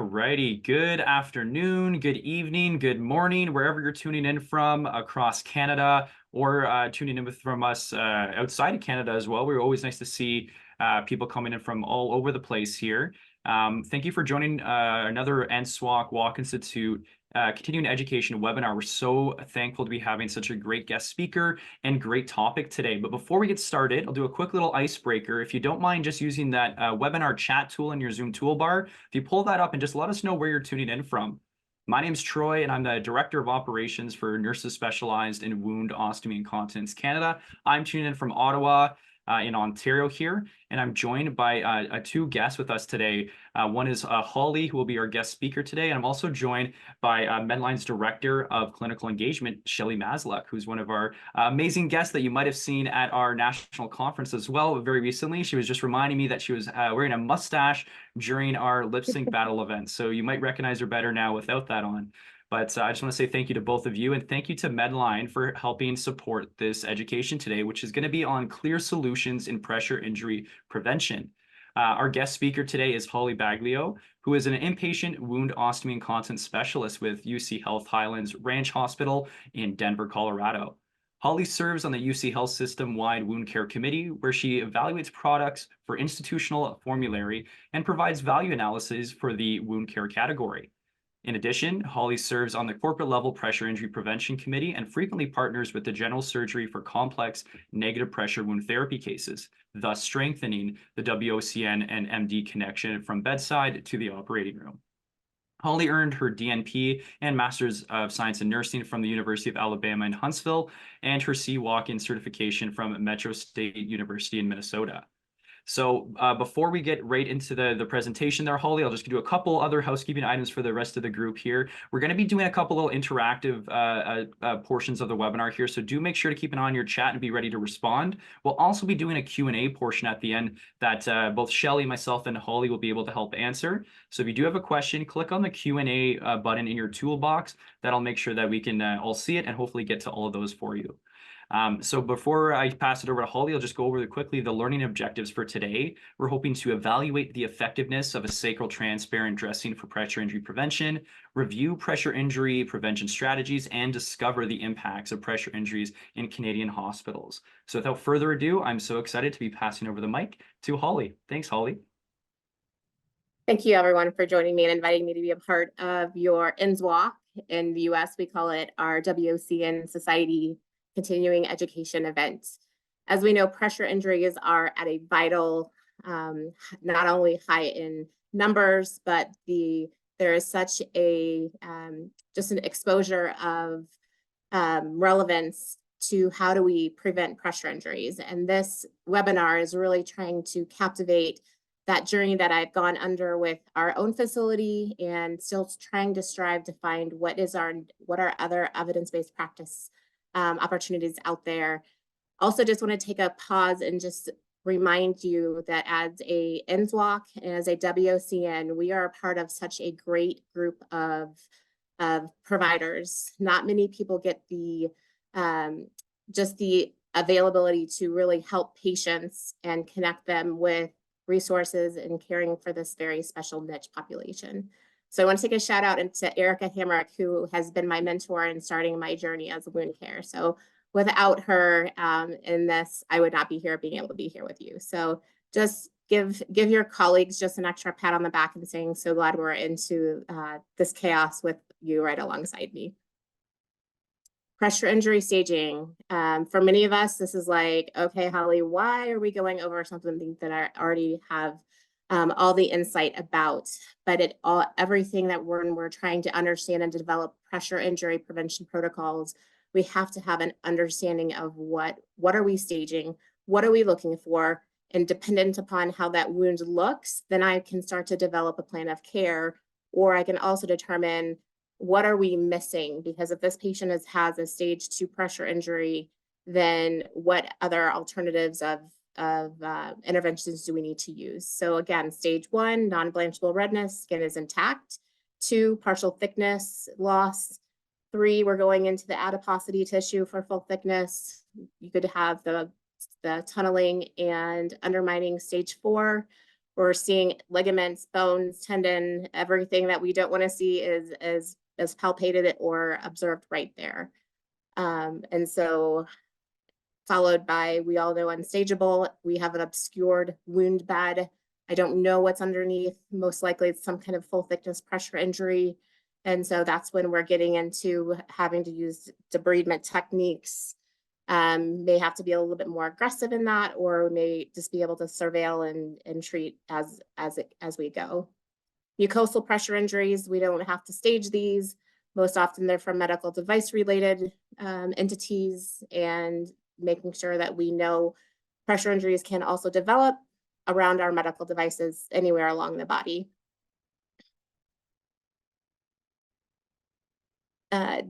righty. Good afternoon, good evening, good morning, wherever you're tuning in from across Canada or tuning in from us outside of Canada as well. We're always nice to see people coming in from all over the place here. Thank you for joining another NSWOCC Walk Institute continuing education webinar. We're so thankful to be having such a great guest speaker and great topic today. But before we get started, I'll do a quick little icebreaker. If you don't mind just using that webinar chat tool in your Zoom toolbar, if you pull that up and just let us know where you're tuning in from. My name's Troy, and I'm the Director of Operations for Nurses Specialized in Wound, Ostomy, and Continence Canada. I'm tuning in from Ottawa in Ontario here, and I'm joined by two guests with us today. One is Holly, who will be our guest speaker today, and I'm also joined by Medline's Director of Clinical Engagement, Shelly Masluk, who's one of our amazing guests that you might have seen at our national conference as well very recently. She was just reminding me that she was wearing a mustache during our lip sync battle event, so you might recognize her better now without that on. But I just want to say thank you to both of you, and thank you to Medline for helping support this education today, which is going to be on clear solutions in pressure injury prevention. Our guest speaker today is Holly Baglio, who is an inpatient wound, ostomy, and continence specialist with UCHealth Highlands Ranch Hospital in Denver, Colorado. Holly serves on the UCHealth system-wide wound care committee, where she evaluates products for institutional formulary and provides value analysis for the wound care category. In addition, Holly serves on the corporate level pressure injury prevention committee and frequently partners with the general surgery for complex negative pressure wound therapy cases, thus strengthening the WOCN and MD connection from bedside to the operating room. Holly earned her DNP and Master's of Science in Nursing from the University of Alabama in Huntsville and her CWOCN certification from Metro State University in Minnesota. So before we get right into the presentation there, Holly, I'll just do a couple other housekeeping items for the rest of the group here. We're going to be doing a couple little interactive portions of the webinar here, so do make sure to keep an eye on your chat and be ready to respond. We'll also be doing a Q&A portion at the end that both Shelly, myself, and Holly will be able to help answer. So if you do have a question, click on the Q&A button in your toolbox. That'll make sure that we can all see it and hopefully get to all of those for you. So before I pass it over to Holly, I'll just go over quickly the learning objectives for today. We're hoping to evaluate the effectiveness of a sacral transparent dressing for pressure injury prevention, review pressure injury prevention strategies, and discover the impacts of pressure injuries in Canadian hospitals. So without further ado, I'm so excited to be passing over the mic to Holly. Thanks, Holly. Thank you, everyone, for joining me and inviting me to be a part of your NSWOCC. In the US, we call it our WOCN Society Continuing Education event. As we know, pressure injuries are at a vital, not only high in numbers, but there is such a just an exposure of relevance to how do we prevent pressure injuries. And this webinar is really trying to captivate that journey that I've gone under with our own facility and still trying to strive to find what are other evidence-based practice opportunities out there. Also, just want to take a pause and just remind you that as a NSWOCC and as a WOCN, we are a part of such a great group of providers. Not many people get the just the availability to really help patients and connect them with resources and caring for this very special niche population. So I want to take a shout out to Erica Hamrick, who has been my mentor in starting my journey as a wound care. So without her in this, I would not be here being able to be here with you. So just give your colleagues just an extra pat on the back and saying, so glad we're into this chaos with you right alongside me. Pressure injury staging. For many of us, this is like, okay, Holly, why are we going over something that I already have all the insight about? But everything that we're trying to understand and develop pressure injury prevention protocols, we have to have an understanding of what are we staging, what are we looking for, and dependent upon how that wound looks, then I can start to develop a plan of care, or I can also determine what are we missing, because if this patient has a stage 2 pressure injury, then what other alternatives of interventions do we need to use? So again, stage 1, non-blanchable redness, skin is intact. 2, partial thickness loss. 3, we're going into the adiposity tissue for full thickness. You could have the tunneling and undermining. Stage 4, We're seeing ligaments, bones, tendon, everything that we don't want to see is palpated or observed right there. And so followed by, we all know unstageable, we have an obscured wound bed. I don't know what's underneath. Most likely it's some kind of full thickness pressure injury. And so that's when we're getting into having to use debridement techniques. May have to be a little bit more aggressive in that, or we may just be able to surveil and treat as we go. Mucosal pressure injuries, we don't have to stage these. Most often they're from medical device related entities, and making sure that we know pressure injuries can also develop around our medical devices anywhere along the body.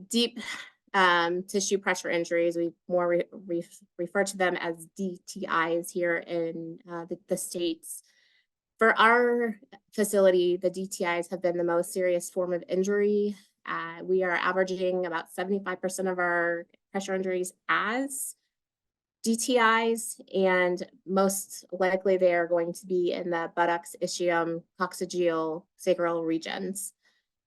Deep tissue pressure injuries, we more refer to them as DTIs here in the States. For our facility, the DTIs have been the most serious form of injury. We are averaging about 75% of our pressure injuries as DTIs, and most likely they are going to be in the buttocks, ischium, coccygeal, sacral regions.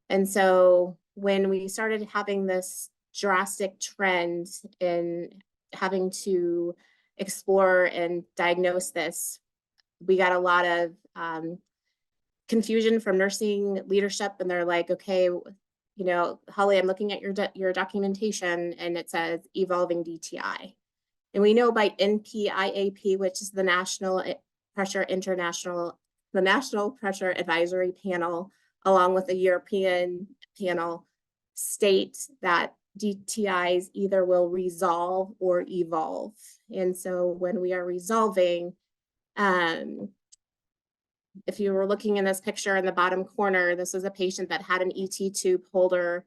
And so when we started having this drastic trend in having to explore and diagnose this, we got a lot of confusion from nursing leadership, and they're like, okay, you know, Holly, I'm looking at your documentation and it says evolving DTI. And we know by NPIAP, which is the National Pressure Advisory Panel, along with the European panel, state that DTIs either will resolve or evolve. And so when we are resolving, if you were looking in this picture in the bottom corner, this was a patient that had an ET tube holder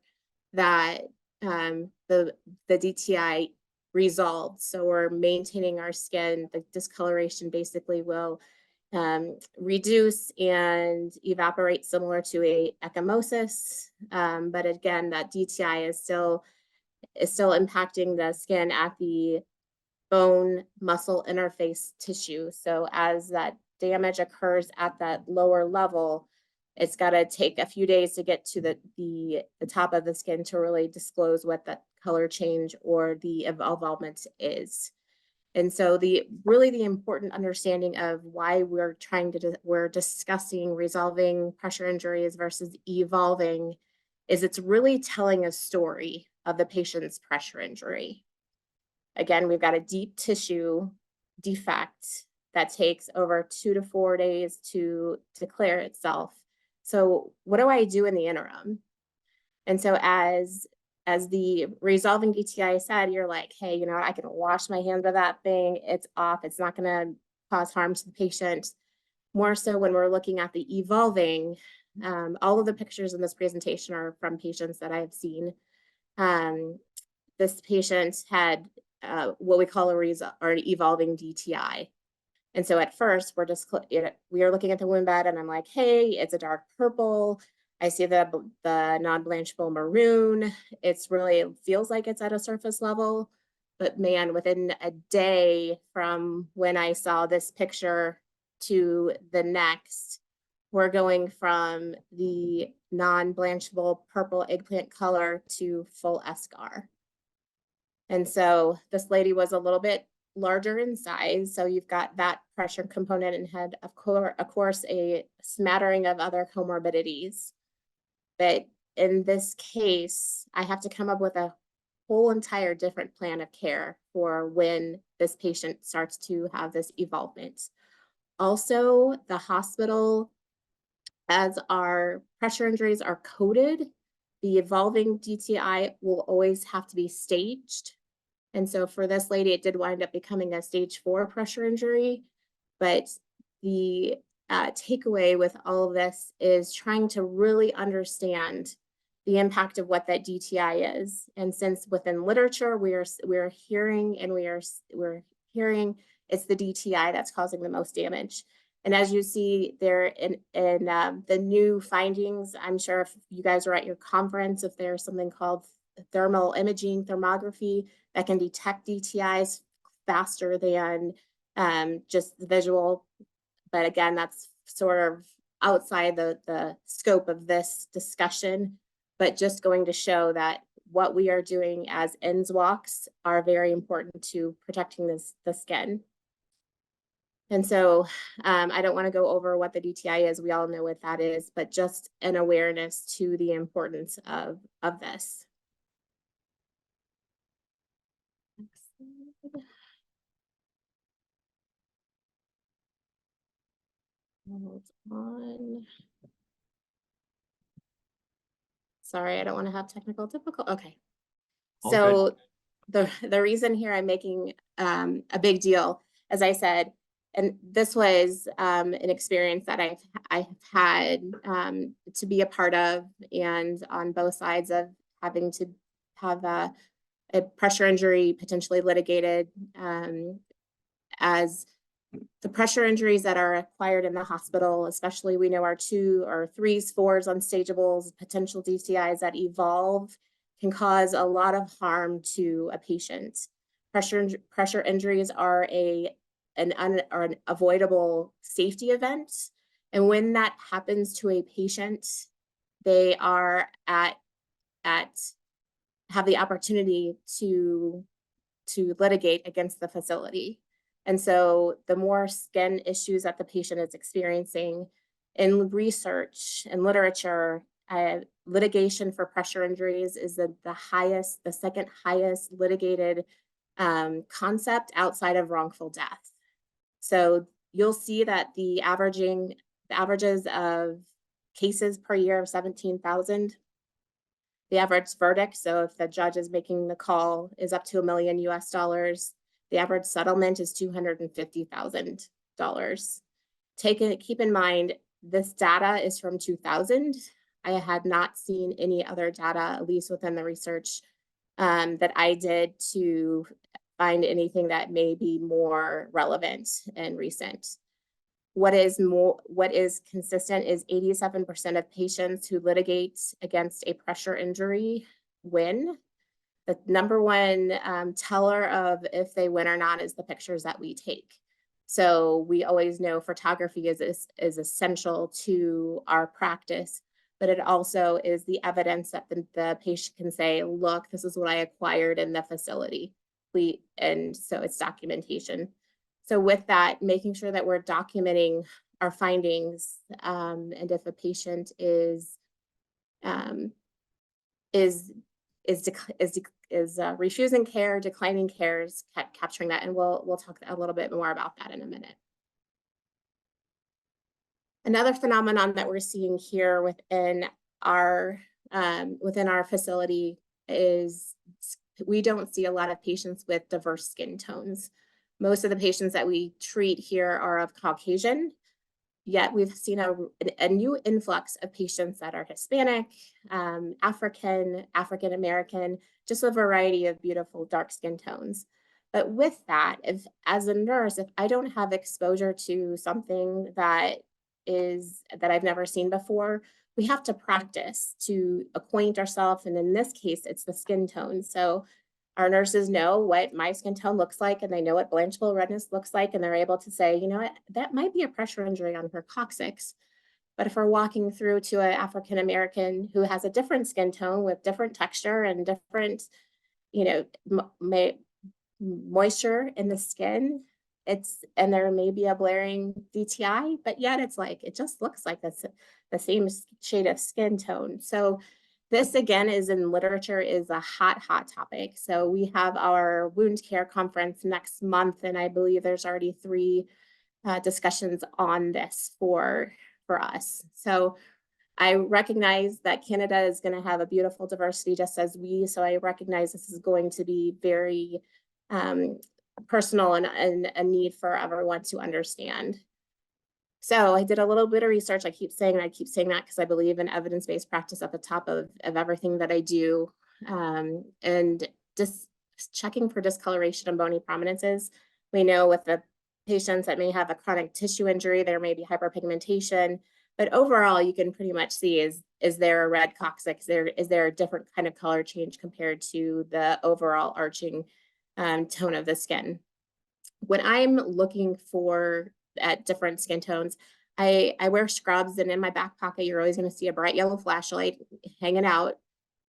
that the DTI resolved. So we're maintaining our skin. The discoloration basically will reduce and evaporate, similar to a ecchymosis. But again, that DTI is still impacting the skin at the bone muscle interface tissue. So as that damage occurs at that lower level, it's got to take a few days to get to the top of the skin to really disclose what that color change or the involvement is. And so the important understanding of why we're discussing resolving pressure injuries versus evolving is it's really telling a story of the patient's pressure injury. Again, we've got a deep tissue defect that takes over 2 to 4 days to clear itself. So what do I do in the interim? And so as the resolving DTI said, you're like, hey, you know, I can wash my hands of that thing. It's off. It's not going to cause harm to the patient. More so when we're looking at the evolving, all of the pictures in this presentation are from patients that I've seen. This patient had what we call an evolving DTI. And so at first we are looking at the wound bed, and I'm like, hey, it's a dark purple. I see the non-blanchable maroon. It feels like it's at a surface level, but man, within a day from when I saw this picture to the next, we're going from the non-blanchable purple eggplant color to full eschar. And so this lady was a little bit larger in size. So you've got that pressure component and had, of course, a smattering of other comorbidities. But in this case, I have to come up with a whole entire different plan of care for when this patient starts to have this evolvement. Also, the hospital, as our pressure injuries are coded, the evolving DTI will always have to be staged. And so for this lady, it did wind up becoming a stage 4 pressure injury. But the takeaway with all of this is trying to really understand the impact of what that DTI is. And since within literature, we're hearing it's the DTI that's causing the most damage. And as you see there in the new findings, I'm sure if you guys are at your conference, if there's something called thermal imaging, thermography, that can detect DTIs faster than just the visual. But again, that's sort of outside the scope of this discussion, but just going to show that what we are doing as NSWOCs are very important to protecting the skin. And so I don't want to go over what the DTI is. We all know what that is, but just an awareness to the importance of this. Next slide. Hold on. Sorry, I don't want to have technical difficulty. Okay. All So the reason here I'm making a big deal, as I said, and this was an experience that I've had to be a part of, and on both sides of having to have a pressure injury potentially litigated, as the pressure injuries that are acquired in the hospital, especially we know our 2 or 3s, 4s unstageables, potential DTIs that evolve, can cause a lot of harm to a patient. Pressure injuries are an avoidable safety event. And when that happens to a patient, they are have the opportunity to litigate against the facility. And so the more skin issues that the patient is experiencing, in research and literature, litigation for pressure injuries is the second highest litigated concept outside of wrongful death. So you'll see that the averages of cases per year of 17,000. The average verdict, so if the judge is making the call, is up to $1 million US. The average settlement is $250,000. Keep in mind, this data is from 2000. I had not seen any other data, at least within the research that I did, to find anything that may be more relevant and recent. What is consistent is 87% of patients who litigate against a pressure injury win. The number one teller of if they win or not is the pictures that we take. So we always know photography is essential to our practice, but it also is the evidence that the patient can say, look, this is what I acquired in the facility. And so it's documentation. So with that, making sure that we're documenting our findings, and if a patient is refusing care, declining cares, capturing that, and we'll talk a little bit more about that in a minute. Another phenomenon that we're seeing here within our facility is we don't see a lot of patients with diverse skin tones. Most of the patients that we treat here are of Caucasian, yet we've seen a new influx of patients that are Hispanic, African American, just a variety of beautiful dark skin tones. But with that, as a nurse, if I don't have exposure to something that I've never seen before, we have to practice to acquaint ourselves. And in this case, it's the skin tone. So our nurses know what my skin tone looks like, and they know what blanchable redness looks like, and they're able to say, you know what, that might be a pressure injury on her coccyx. But if we're walking through to an African American who has a different skin tone with different texture and different, moisture in the skin, and there may be a blaring DTI, but yet it just looks like the same shade of skin tone. So this, again, is in literature, is a hot topic. So we have our wound care conference next month, and I believe there's already 3 discussions on this for us. So I recognize that Canada is going to have a beautiful diversity just as we, so I recognize this is going to be very personal and a need for everyone to understand. So I did a little bit of research. I keep saying that because I believe in evidence-based practice at the top of everything that I do. And just checking for discoloration and bony prominences. We know with the patients that may have a chronic tissue injury, there may be hyperpigmentation, but overall you can pretty much see is there a red coccyx? Is there a different kind of color change compared to the overall arching tone of the skin? When I'm looking at different skin tones, I wear scrubs, and in my back pocket, you're always going to see a bright yellow flashlight hanging out.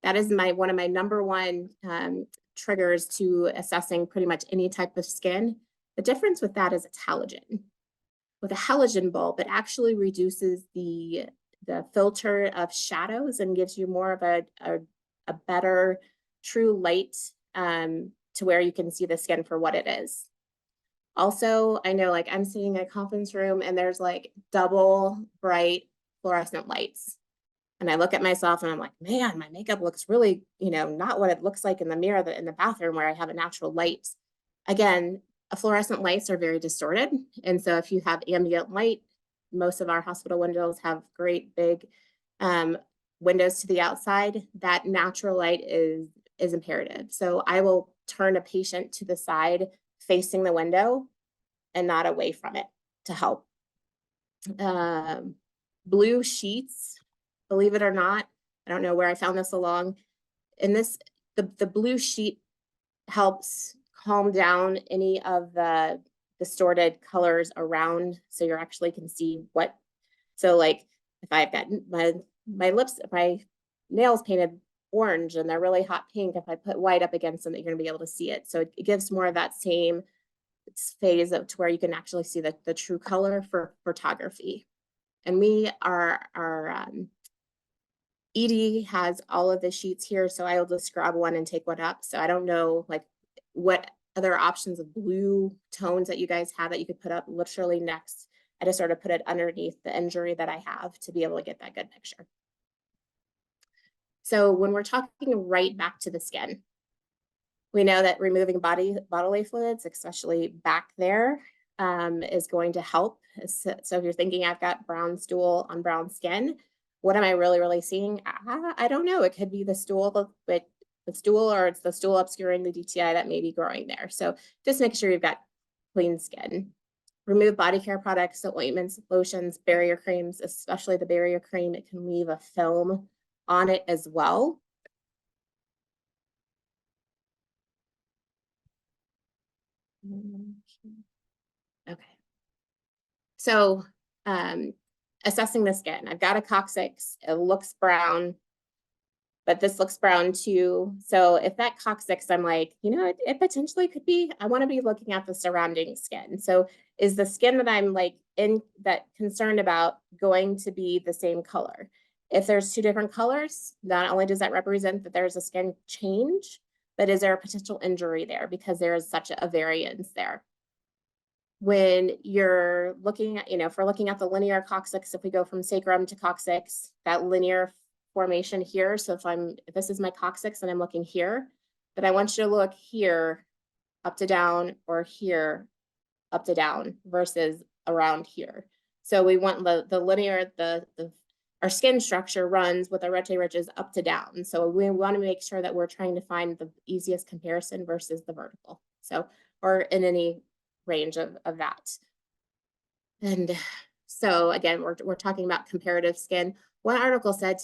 That is one of my number one triggers to assessing pretty much any type of skin. The difference with that is it's halogen. With a halogen bulb, it actually reduces the filter of shadows and gives you more of a better true light to where you can see the skin for what it is. Also, I know, like, I'm sitting in a conference room and there's like double bright fluorescent lights. And I look at myself and I'm like, man, my makeup looks really, not what it looks like in the mirror in the bathroom where I have a natural light. Again, fluorescent lights are very distorted. And so if you have ambient light, most of our hospital windows have great big windows to the outside. That natural light is imperative. So I will turn a patient to the side facing the window and not away from it to help. Blue sheets, believe it or not, I don't know where I found this along. In this, the blue sheet helps calm down any of the distorted colors around, so you actually can see what. So like if I've got my lips, my nails painted orange and they're really hot pink, if I put white up against them, you're going to be able to see it. So it gives more of that same phase to where you can actually see the true color for photography. And our ED has all of the sheets here, so I will just grab one and take one up. So I don't know like what other options of blue tones that you guys have that you could put up literally next. I just sort of put it underneath the injury that I have to be able to get that good picture. So when we're talking right back to the skin, we know that removing bodily fluids, especially back there, is going to help. So if you're thinking I've got brown stool on brown skin, what am I really seeing? I don't know. It could be the stool, but the stool, or it's the stool obscuring the DTI that may be growing there. So just make sure you've got clean skin. Remove body care products, so ointments, lotions, barrier creams, especially the barrier cream. It can leave a film on it as well. Okay. So assessing the skin. I've got a coccyx. It looks brown, but this looks brown too. So if that coccyx, I'm like, it potentially could be, I want to be looking at the surrounding skin. So is the skin that I'm like concerned about going to be the same color? If there's two different colors, not only does that represent that there's a skin change, but is there a potential injury there because there is such a variance there? When you're looking at, if we're looking at the linear coccyx, if we go from sacrum to coccyx, that linear formation here. So if this is my coccyx and I'm looking here, but I want you to look here up to down, or here up to down versus around here. So we want the linear, our skin structure runs with the rete ridges up to down. So we want to make sure that we're trying to find the easiest comparison versus the vertical. So, or in any range of that. And so again, we're talking about comparative skin. One article said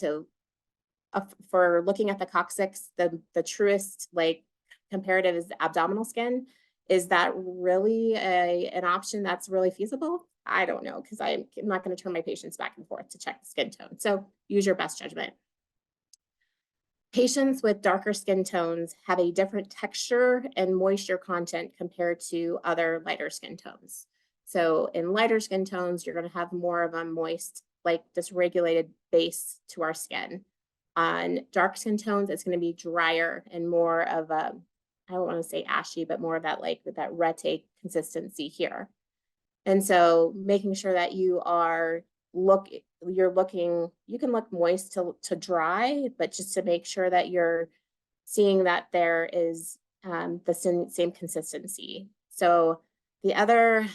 for looking at the coccyx, the truest like comparative is the abdominal skin. Is that really an option that's really feasible? I don't know, because I'm not going to turn my patients back and forth to check the skin tone. So use your best judgment. Patients with darker skin tones have a different texture and moisture content compared to other lighter skin tones. So in lighter skin tones, you're going to have more of a moist, like dysregulated base to our skin. On dark skin tones, it's going to be drier and more of a, I don't want to say ashy, but more of that like that rete consistency here. And so making sure that you are you can look moist to dry, but just to make sure that you're seeing that there is the same consistency. So the other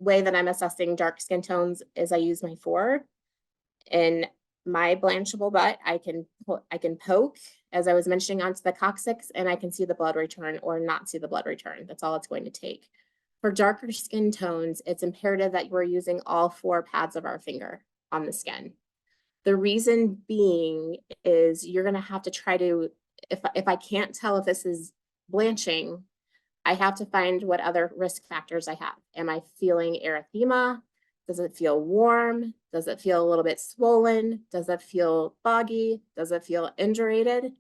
way that I'm assessing dark skin tones is I use my 4. In my blanchable butt, I can poke, as I was mentioning, onto the coccyx, and I can see the blood return or not see the blood return. That's all it's going to take. For darker skin tones, it's imperative that we're using all 4 pads of our finger on the skin. The reason being is you're going to have to try to, if I can't tell if this is blanching, I have to find what other risk factors I have. Am I feeling erythema? Does it feel warm? Does it feel a little bit swollen? Does it feel foggy? Does it feel indurated?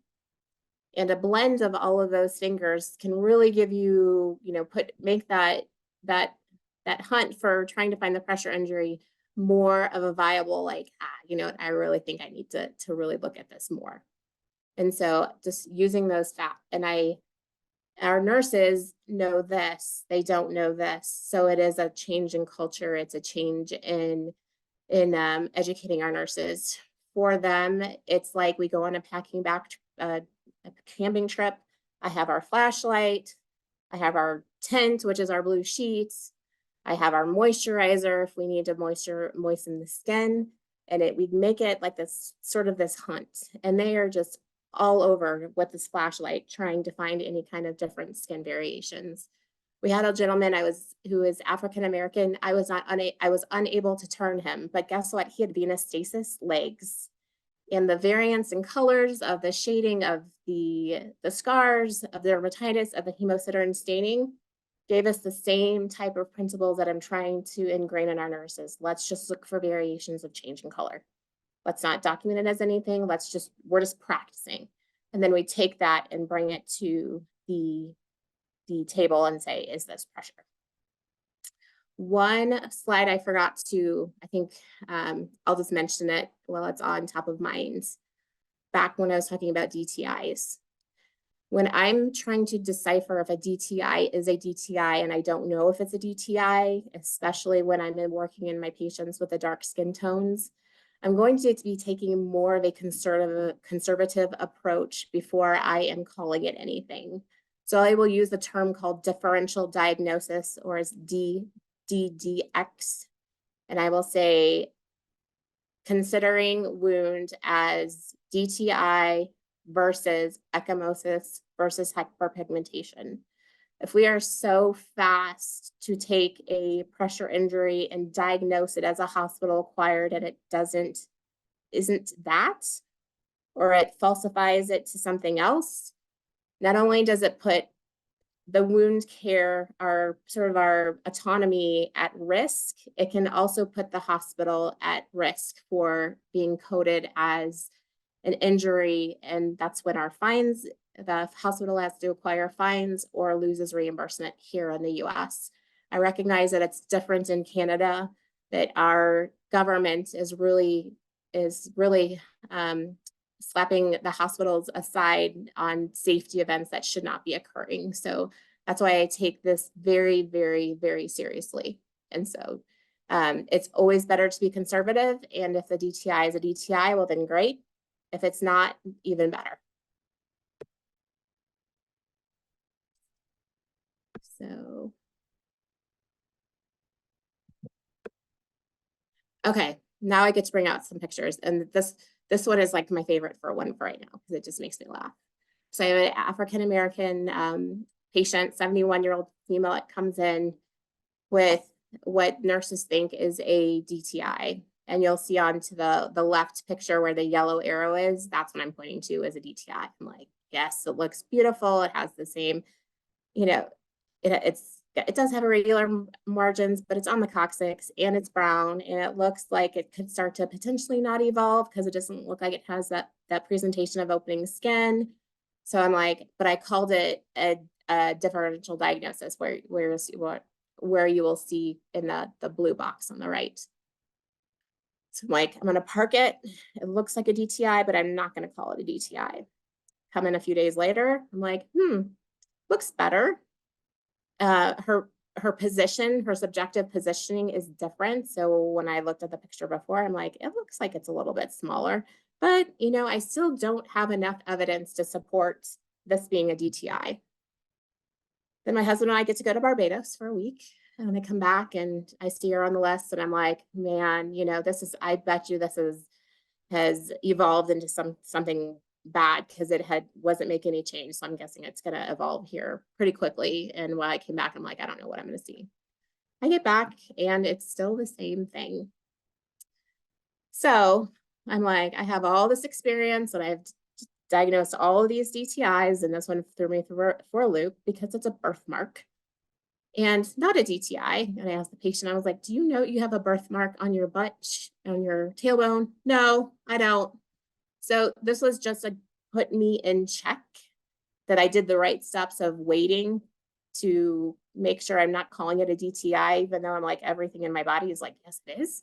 And a blend of all of those fingers can really give you, make that hunt for trying to find the pressure injury more of a viable, like, I really think I need to really look at this more. And so just using those facts, and our nurses know this, they don't know this. So it is a change in culture. It's a change in educating our nurses. For them, it's like we go on a camping trip. I have our flashlight. I have our tent, which is our blue sheets. I have our moisturizer if we need to moisten the skin. And we make it like this sort of this hunt. And they are just all over with this flashlight, trying to find any kind of different skin variations. We had a gentleman who is African American. I was unable to turn him, but guess what? He had venous stasis legs, and the variance in colors of the shading of the scars, of the dermatitis, of the hemosiderin staining, gave us the same type of principles that I'm trying to ingrain in our nurses. Let's just look for variations of change in color. Let's not document it as anything. We're just practicing. And then we take that and bring it to the table and say, is this pressure? One slide I forgot to, I think I'll just mention it while it's on top of mind. Back when I was talking about DTIs. When I'm trying to decipher if a DTI is a DTI and I don't know if it's a DTI, especially when I'm working in my patients with the dark skin tones, I'm going to be taking more of a conservative approach before I am calling it anything. So I will use the term called differential diagnosis, or as DDX. And I will say, considering wound as DTI versus ecchymosis versus hyperpigmentation. If we are so fast to take a pressure injury and diagnose it as a hospital acquired and it isn't that, or it falsifies it to something else, not only does it put the wound care, our autonomy at risk, it can also put the hospital at risk for being coded as an injury. And that's when our fines, the hospital has to acquire fines or loses reimbursement here in the US. I recognize that it's different in Canada, that our government is really slapping the hospitals aside on safety events that should not be occurring. So that's why I take this very, very, very seriously. And so it's always better to be conservative. And if the DTI is a DTI, well, then great. If it's not, even better. So, okay, now I get to bring out some pictures. And this one is like my favorite for right now, because it just makes me laugh. So I have an African-American patient, 71-year-old female, that comes in with what nurses think is a DTI. And you'll see onto the left picture where the yellow arrow is, that's what I'm pointing to as a DTI. I'm like, yes, it looks beautiful. It has the same, it does have irregular margins, but it's on the coccyx and it's brown, and it looks like it could start to potentially not evolve because it doesn't look like it has that presentation of opening skin. So I'm like, but I called it a differential diagnosis where you will see in the blue box on the right. So I'm like, I'm going to park it. It looks like a DTI, but I'm not going to call it a DTI. Come in a few days later, I'm like, looks better. Her position, her subjective positioning is different. So when I looked at the picture before, I'm like, it looks like it's a little bit smaller, but I still don't have enough evidence to support this being a DTI. Then my husband and I get to go to Barbados for a week. And I come back and I see her on the list, and I'm like, man, I bet you this has evolved into something bad, because it wasn't making any change. So I'm guessing it's going to evolve here pretty quickly. And when I came back, I'm like, I don't know what I'm going to see. I get back and it's still the same thing. So I'm like, I have all this experience and I've diagnosed all of these DTIs, and this one threw me for a loop because it's a birthmark. and not a DTI. And I asked the patient, I was like, do you know you have a birthmark on your butt, on your tailbone? No, I don't. So this was just to put me in check that I did the right steps of waiting to make sure I'm not calling it a DTI, even though I'm like, everything in my body is like, yes, it is.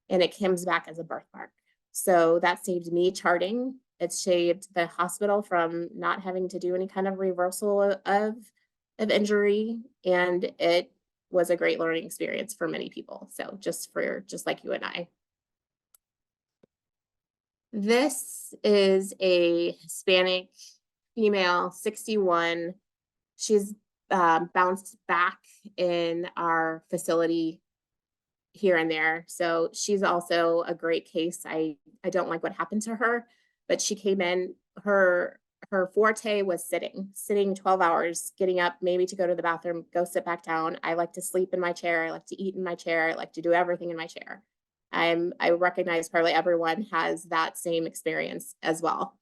And it comes back as a birthmark. So that saved me charting. It saved the hospital from not having to do any kind of reversal of injury. And it was a great learning experience for many people. So just like you and I. This is a Hispanic female, 61. She's bounced back in our facility here and there. So she's also a great case. I don't like what happened to her, but she came in, her forte was sitting 12 hours, getting up maybe to go to the bathroom, go sit back down. I like to sleep in my chair. I like to eat in my chair. I like to do everything in my chair. I recognize probably everyone has that same experience as well.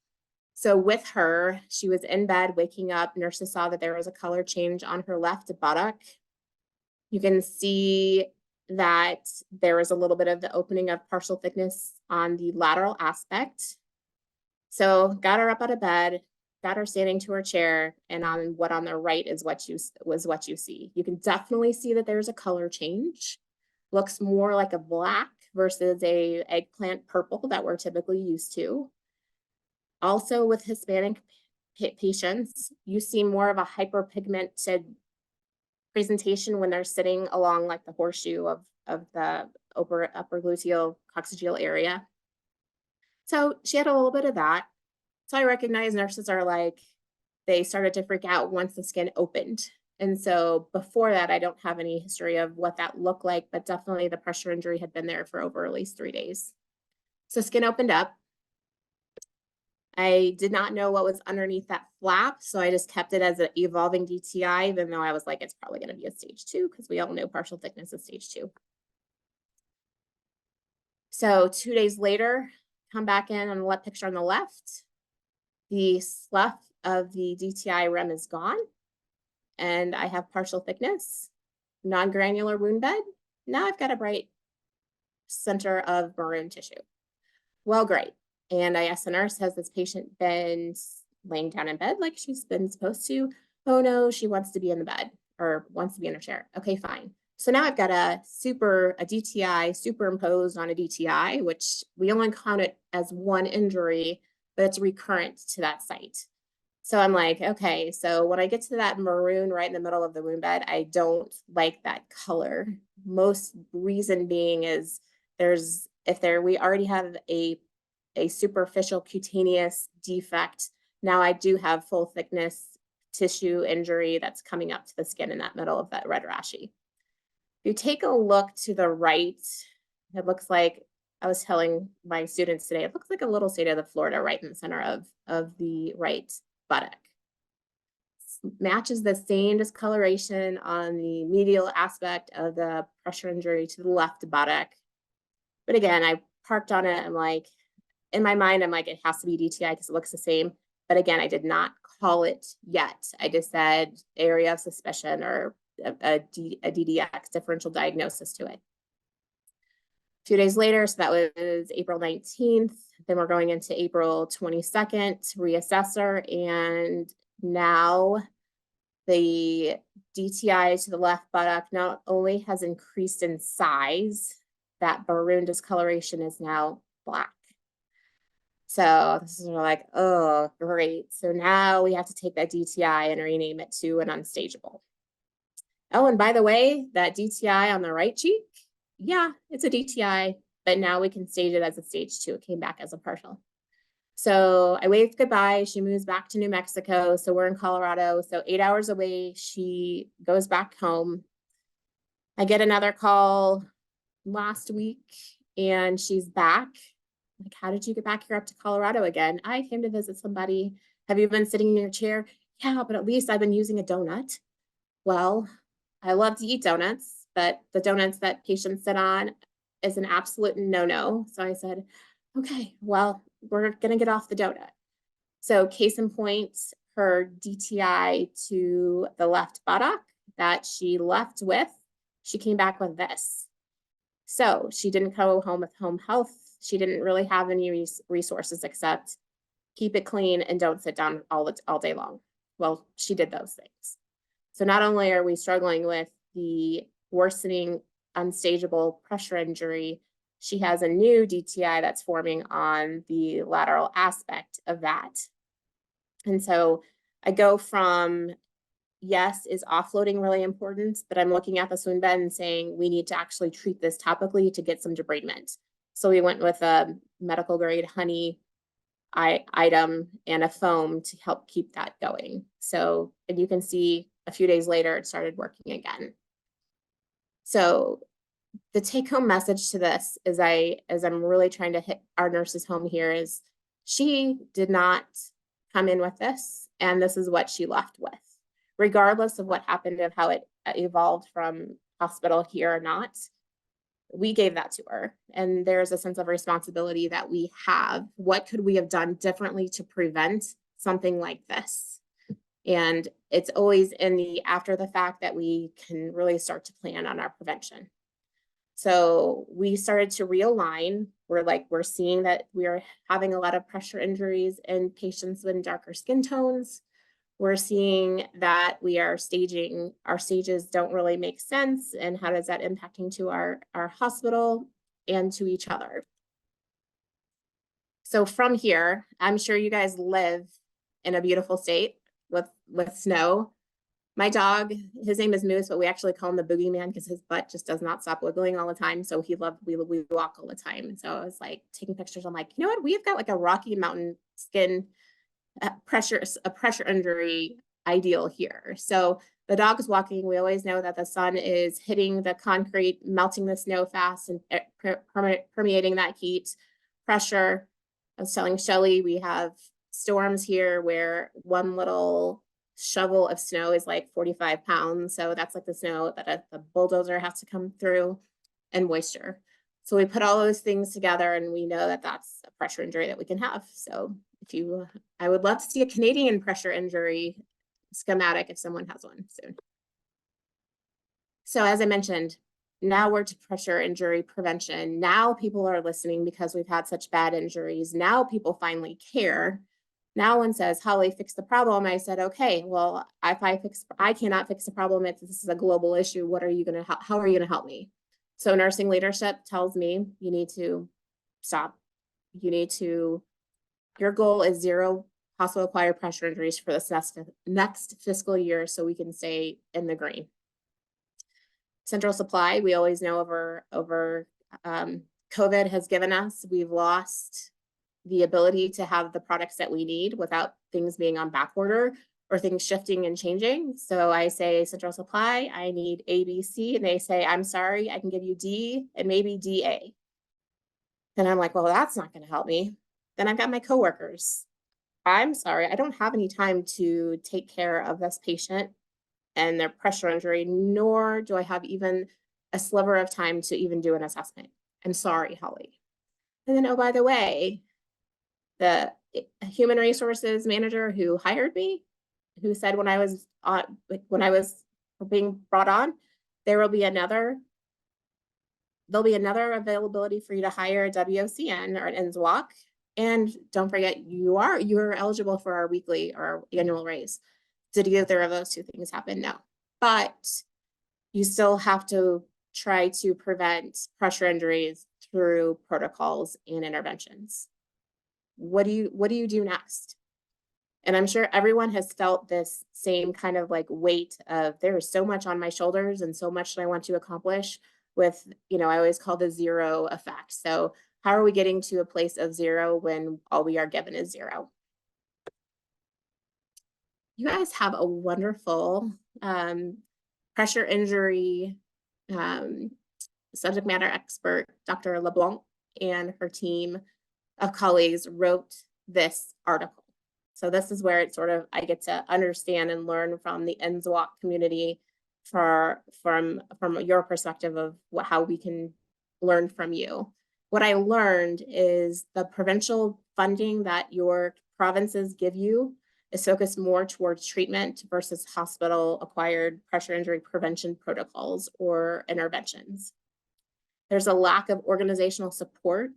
So with her, she was in bed, waking up. Nurses saw that there was a color change on her left buttock. You can see that there was a little bit of the opening of partial thickness on the lateral aspect. So got her up out of bed, got her standing to her chair, and on the right is what you see. You can definitely see that there's a color change. Looks more like a black versus a eggplant purple that we're typically used to. Also with Hispanic patients, you see more of a hyperpigmented presentation when they're sitting along like the horseshoe of the upper gluteal coccygeal area. So she had a little bit of that. So I recognize nurses are like, they started to freak out once the skin opened. And so before that, I don't have any history of what that looked like, but definitely the pressure injury had been there for over at least 3 days. So skin opened up. I did not know what was underneath that flap, so I just kept it as an evolving DTI, even though I was like, it's probably going to be a stage 2 because we all know partial thickness is stage 2. So 2 days later, come back in on the left picture on the left. The slough of the DTI rim is gone, and I have partial thickness, non-granular wound bed. Now I've got a bright center of maroon tissue. Well, great. And I asked the nurse, has this patient been laying down in bed like she's been supposed to? Oh no, she wants to be in the bed or wants to be in her chair. Okay, fine. So now I've got a DTI superimposed on a DTI, which we only count it as one injury, but it's recurrent to that site. So I'm like, okay, so when I get to that maroon right in the middle of the wound bed, I don't like that color. Most reason being is we already have a superficial cutaneous defect. Now I do have full thickness tissue injury that's coming up to the skin in that middle of that red rashy. If you take a look to the right, it looks like, I was telling my students today, it looks like a little state of the Florida right in the center of the right buttock. Matches the same discoloration on the medial aspect of the pressure injury to the left buttock. But again, I parked on it. I'm like, in my mind, I'm like, it has to be DTI because it looks the same. But again, I did not call it yet. I just said area of suspicion or a DDX, differential diagnosis to it. 2 days later, so that was April 19th. Then we're going into April 22nd, reassessor. And now the DTI to the left buttock not only has increased in size, that maroon discoloration is now black. So this is like, oh, great. So now we have to take that DTI and rename it to an unstageable. Oh, and by the way, that DTI on the right cheek, yeah, it's a DTI, but now we can stage it as a stage 2. It came back as a partial. So I waved goodbye. She moves back to New Mexico. So we're in Colorado. So 8 hours away, she goes back home. I get another call last week and she's back. Like, how did you get back here up to Colorado again? I came to visit somebody. Have you been sitting in your chair? Yeah, but at least I've been using a donut. Well, I love to eat donuts, but the donuts that patients sit on is an absolute no-no. So I said, okay, well, we're gonna get off the donut. So case in point, her DTI to the left buttock that she left with, she came back with this. So she didn't go home with home health. She didn't really have any resources except keep it clean and don't sit down all day long. Well, she did those things. So not only are we struggling with the worsening unstageable pressure injury, she has a new DTI that's forming on the lateral aspect of that. And so I go from, yes, is offloading really important, but I'm looking at this wound bed and saying we need to actually treat this topically to get some debridement. So we went with a medical grade honey item and a foam to help keep that going. So, and you can see a few days later, it started working again. So the take home message to this is as I'm really trying to hit our nurses home here is she did not come in with this, and this is what she left with, regardless of what happened and how it evolved from hospital here or not. We gave that to her, and there's a sense of responsibility that we have. What could we have done differently to prevent something like this? And it's always in the after the fact that we can really start to plan on our prevention. So we started to realign. We're seeing that we're having a lot of pressure injuries in patients with darker skin tones. We're seeing that we are staging, our stages don't really make sense, and how does that impacting to our hospital and to each other. So from here, I'm sure you guys live in a beautiful state with snow. My dog, his name is Moose, but we actually call him the boogeyman because his butt just does not stop wiggling all the time. So we walk all the time. And so I was like taking pictures. I'm like, you know what? We've got like a Rocky Mountain skin a pressure injury ideal here. So the dog is walking. We always know that the sun is hitting the concrete, melting the snow fast and permeating that heat pressure. I was telling Shelly, we have storms here where one little shovel of snow is like 45 pounds. So that's like the snow that the bulldozer has to come through, and moisture. So we put all those things together, and we know that that's a pressure injury that we can have. So I would love to see a Canadian pressure injury schematic if someone has one soon. So as I mentioned, now we're to pressure injury prevention. Now people are listening because we've had such bad injuries. Now people finally care. Now one says, Holly, fix the problem. I said, okay, well, if I cannot fix the problem. If this is a global issue, how are you gonna help me? So nursing leadership tells me you need to stop. Your goal is 0 hospital-acquired pressure injuries for this next fiscal year, so we can stay in the green. Central supply, we always know over COVID has given us, we've lost the ability to have the products that we need without things being on back order or things shifting and changing. So I say central supply, I need A, B, C, and they say, I'm sorry, I can give you D and maybe DA. And I'm like, well, that's not going to help me. Then I've got my coworkers. I'm sorry, I don't have any time to take care of this patient and their pressure injury, nor do I have even a sliver of time to even do an assessment. I'm sorry, Holly. And then, oh, by the way, the human resources manager who hired me, who said when I was being brought on, there'll be another availability for you to hire a WOCN or an NSWOC. And don't forget, you're eligible for our weekly or annual raise. Did either of those two things happen? No. But you still have to try to prevent pressure injuries through protocols and interventions. What do you do next? And I'm sure everyone has felt this same kind of like weight of there is so much on my shoulders and so much that I want to accomplish with, I always call the 0 effect. So how are we getting to a place of 0 when all we are given is 0? You guys have a wonderful pressure injury subject matter expert, Dr. LeBlanc, and her team of colleagues wrote this article. So this is where it I get to understand and learn from the NSWOC community from your perspective of how we can learn from you. What I learned is the provincial funding that your provinces give you is focused more towards treatment versus hospital-acquired pressure injury prevention protocols or interventions. There's a lack of organizational support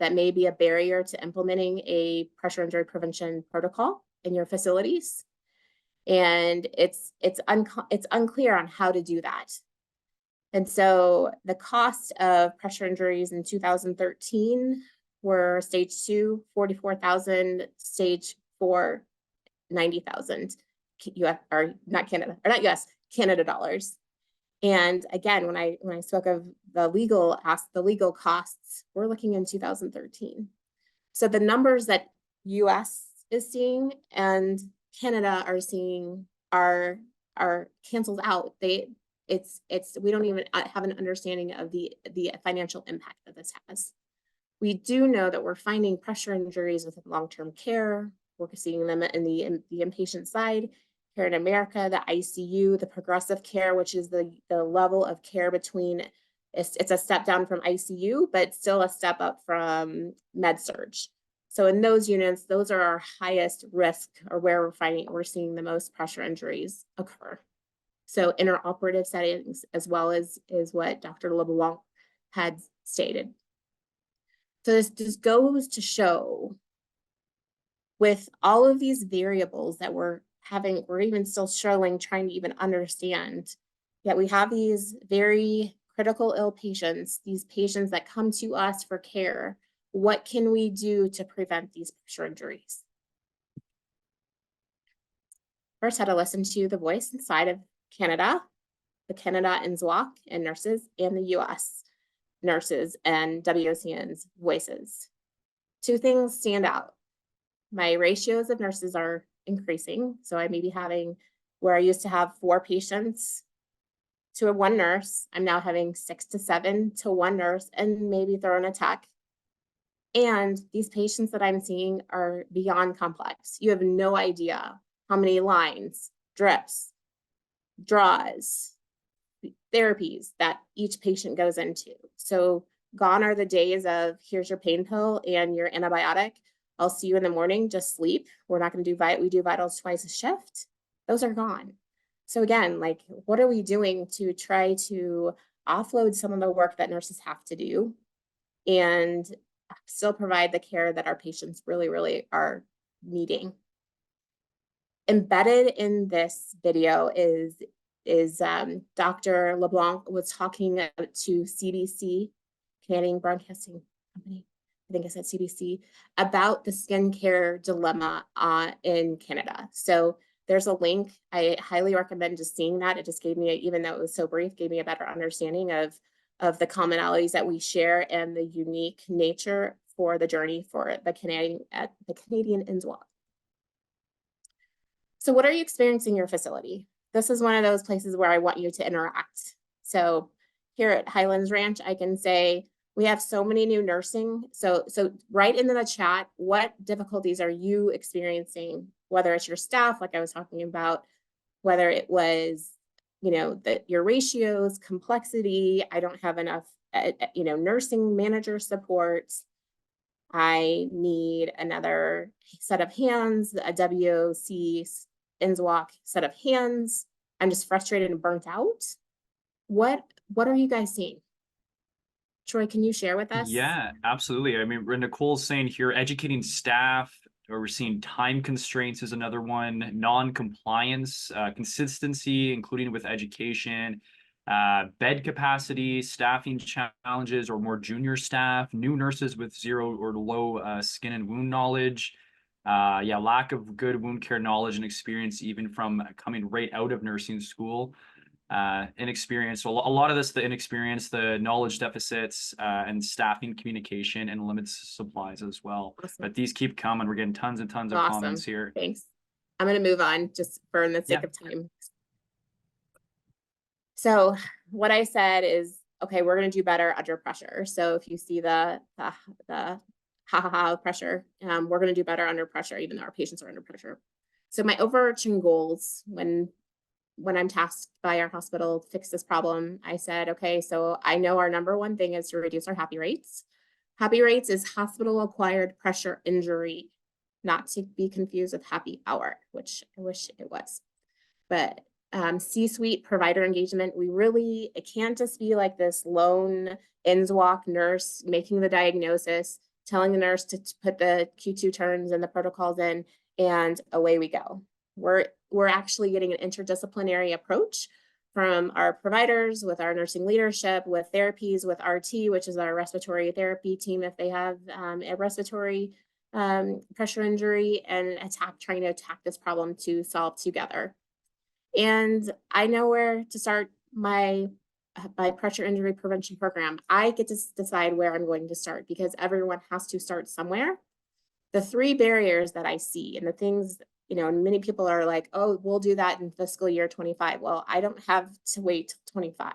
that may be a barrier to implementing a pressure injury prevention protocol in your facilities. And it's unclear on how to do that. And so the cost of pressure injuries in 2013 were stage 2, 44,000, stage 4, 90,000 US, or not Canada, or not US, Canada dollars. And again, when I spoke of the legal costs, we're looking in 2013. So the numbers that US is seeing and Canada are seeing are canceled out. We don't even have an understanding of the financial impact that this has. We do know that we're finding pressure injuries within long-term care. We're seeing them in the inpatient side. Here in America, the ICU, the progressive care, which is the level of care between, it's a step down from ICU, but still a step up from med-surg. So in those units, those are our highest risk, or where we're seeing the most pressure injuries occur. So intraoperative settings, as well as what Dr. LeBlanc had stated. So this just goes to show, with all of these variables that we're even still struggling trying to even understand, yet we have these very critical ill patients, these patients that come to us for care. What can we do to prevent these pressure injuries? First, had to listen to the voice inside of Canada, the Canada NSWOCC and nurses, and the US nurses and WOCNs voices. Two things stand out. My ratios of nurses are increasing. So I may be having, where I used to have 4 patients to 1 nurse, I'm now having 6 to 7 to 1 nurse, and maybe throw in a tech. And these patients that I'm seeing are beyond complex. You have no idea how many lines, drips, draws, therapies that each patient goes into. So gone are the days of, here's your pain pill and your antibiotic. I'll see you in the morning, just sleep. We're not going to do we do vitals twice a shift. Those are gone. So again, like, what are we doing to try to offload some of the work that nurses have to do and still provide the care that our patients really, really are needing? Embedded in this video is Dr. LeBlanc was talking to CBC, Canadian Broadcasting Company, I think I said CBC, about the skincare dilemma in Canada. So there's a link. I highly recommend just seeing that. It just gave me, even though it was so brief, gave me a better understanding of the commonalities that we share and the unique nature for the journey for the Canadian NSWOCC. So what are you experiencing in your facility? This is one of those places where I want you to interact. So here at Highlands Ranch, I can say we have so many new nursing. So write into the chat, what difficulties are you experiencing, whether it's your staff, like I was talking about, whether it was, your ratios, complexity, I don't have enough, nursing manager support. I need another set of hands, a WOC NSWOCC set of hands. I'm just frustrated and burnt out. What are you guys seeing? Troy, can you share with us? Yeah, absolutely. I mean, Nicole's saying here, educating staff, or we're seeing time constraints is another one, non-compliance, consistency, including with education, bed capacity, staffing challenges, or more junior staff, new nurses with zero or low skin and wound knowledge. Lack of good wound care knowledge and experience, even from coming right out of nursing school. Inexperience. So a lot of this, the inexperience, the knowledge deficits, and staffing, communication, and limits supplies as well. Awesome. But these keep coming. We're getting tons and tons of comments here. Thanks. I'm going to move on just for the sake of time. So what I said is, okay, we're going to do better under pressure. So if you see the pressure, we're going to do better under pressure, even though our patients are under pressure. So my overarching goals when I'm tasked by our hospital to fix this problem, I said, okay, so I know our number one thing is to reduce our happy rates. Happy rates is hospital-acquired pressure injury, not to be confused with happy hour, which I wish it was. But C-suite provider engagement, it can't just be like this lone NSWOC nurse making the diagnosis, telling the nurse to put the Q2 terms and the protocols in, and away we go. We're actually getting an interdisciplinary approach from our providers, with our nursing leadership, with therapies, with RT, which is our respiratory therapy team if they have a respiratory pressure injury, and trying to attack this problem to solve together. And I know where to start my pressure injury prevention program. I get to decide where I'm going to start, because everyone has to start somewhere. The three barriers that I see, and the things, and many people are like, oh, we'll do that in fiscal year 25. Well, I don't have to wait till 25.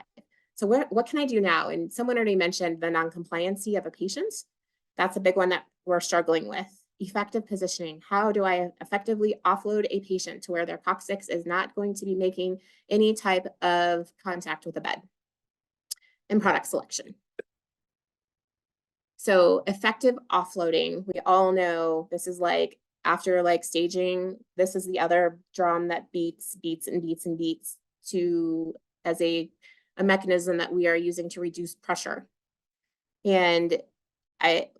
So what can I do now? And someone already mentioned the non-compliancy of a patient. That's a big one that we're struggling with. Effective positioning. How do I effectively offload a patient to where their coccyx is not going to be making any type of contact with the bed? And product selection. So effective offloading, we all know this is like, after like staging, this is the other drum that beats to as a mechanism that we are using to reduce pressure. And